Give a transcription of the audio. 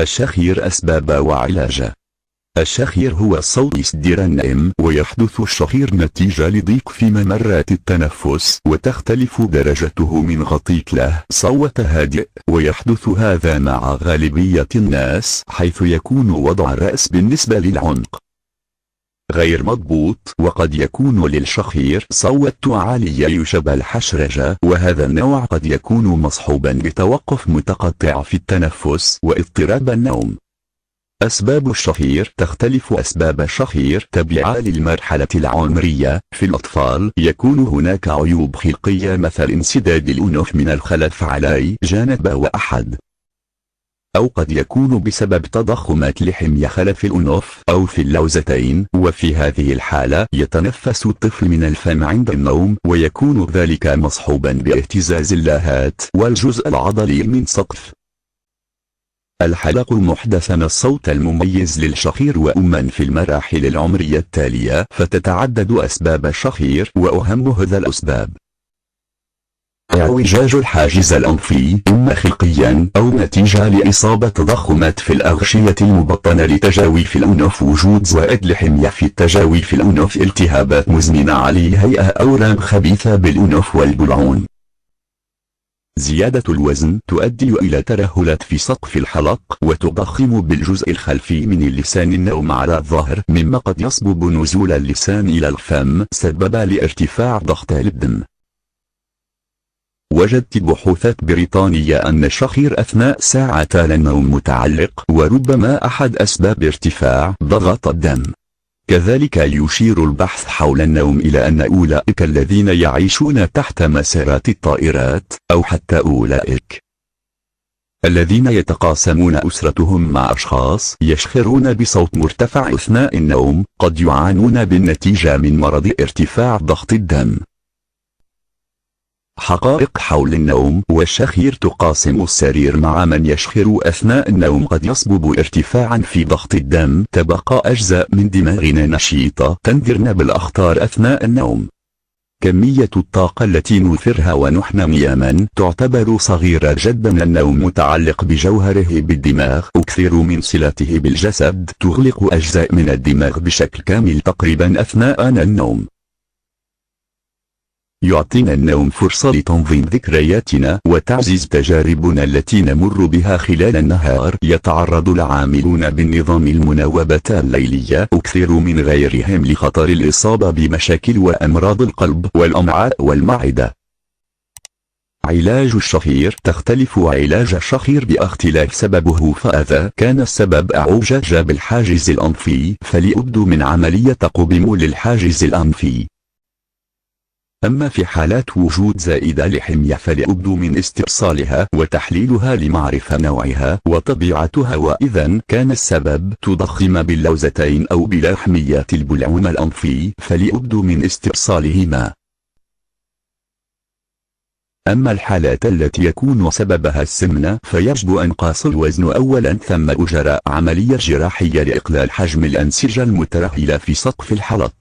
الشخير أسباب وعلاجه. الشخير هو صوت يصدر النائم، ويحدث الشخير نتيجة لضيق في ممرات التنفس، وتختلف درجته من غطيك له صوت هادئ، ويحدث هذا مع غالبية الناس، حيث يكون وضع الرأس بالنسبة للعنق غير مضبوط، وقد يكون للشخير صوت عالي يشبه الحشرجة، وهذا النوع قد يكون مصحوبا بتوقف متقطع في التنفس واضطراب النوم. أسباب الشخير تختلف. أسباب الشخير تابعة للمرحلة العمرية. في الأطفال يكون هناك عيوب خلقية مثل انسداد الأنف من الخلف على جانب واحد، أو قد يكون بسبب تضخمات لحمية خلف الأنف أو في اللوزتين، وفي هذه الحالة يتنفس الطفل من الفم عند النوم، ويكون ذلك مصحوبا باهتزاز اللاهات والجزء العضلي من سقف الحلق محدثا الصوت المميز للشخير. وأما في المراحل العمرية التالية فتتعدد أسباب الشخير، وأهم هذا الأسباب اعوجاج الحاجز الأنفي، إما خلقيا أو نتيجة لإصابة تضخمات في الأغشية المبطنة لتجاويف الأنف، وجود زائد لحمية في تجاويف الأنف، التهابات مزمنة على هيئة أورام خبيثة بالأنف والبلعوم. زيادة الوزن تؤدي إلى ترهلات في سقف الحلق، وتضخم بالجزء الخلفي من اللسان النوم على الظهر، مما قد يسبب نزول اللسان إلى الفم سببا لارتفاع ضغط الدم. وجدت بحوثات بريطانية أن الشخير أثناء ساعتا النوم متعلق، وربما أحد أسباب ارتفاع ضغط الدم. كذلك يشير البحث حول النوم إلى أن أولئك الذين يعيشون تحت مسارات الطائرات، أو حتى أولئك الذين يتقاسمون أسرتهم مع أشخاص يشخرون بصوت مرتفع أثناء النوم، قد يعانون بالنتيجة من مرض ارتفاع ضغط الدم. حقائق حول النوم والشخير. تقاسم السرير مع من يشخر أثناء النوم قد يسبب ارتفاعا في ضغط الدم. تبقى أجزاء من دماغنا نشيطة تنذرنا بالأخطار أثناء النوم. كمية الطاقة التي نثرها ونحن نياما تعتبر صغيرة جدا. النوم متعلق بجوهره بالدماغ، أكثر من صلته بالجسد. تغلق أجزاء من الدماغ بشكل كامل تقريبا أثناء النوم. يعطينا النوم فرصة لتنظيم ذكرياتنا وتعزيز تجاربنا التي نمر بها خلال النهار. يتعرض العاملون بالنظام المناوبة الليلية أكثر من غيرهم لخطر الإصابة بمشاكل وأمراض القلب والأمعاء والمعدة. علاج الشخير تختلف. علاج الشخير باختلاف سببه، فإذا كان السبب اعوجاج بالحاجز الأنفي فليبد من عملية تقويم للحاجز الأنفي. أما في حالات وجود زائدة لحمية فليبد من استئصالها وتحليلها لمعرفة نوعها وطبيعتها. وإذا كان السبب تضخم باللوزتين أو بلحمية البلعوم الأنفي فليبد من استئصالهما. أما الحالات التي يكون سببها السمنة فيجب إنقاص الوزن أولا، ثم إجراء عملية جراحية لإقلال حجم الأنسجة المترهلة في سقف الحلق.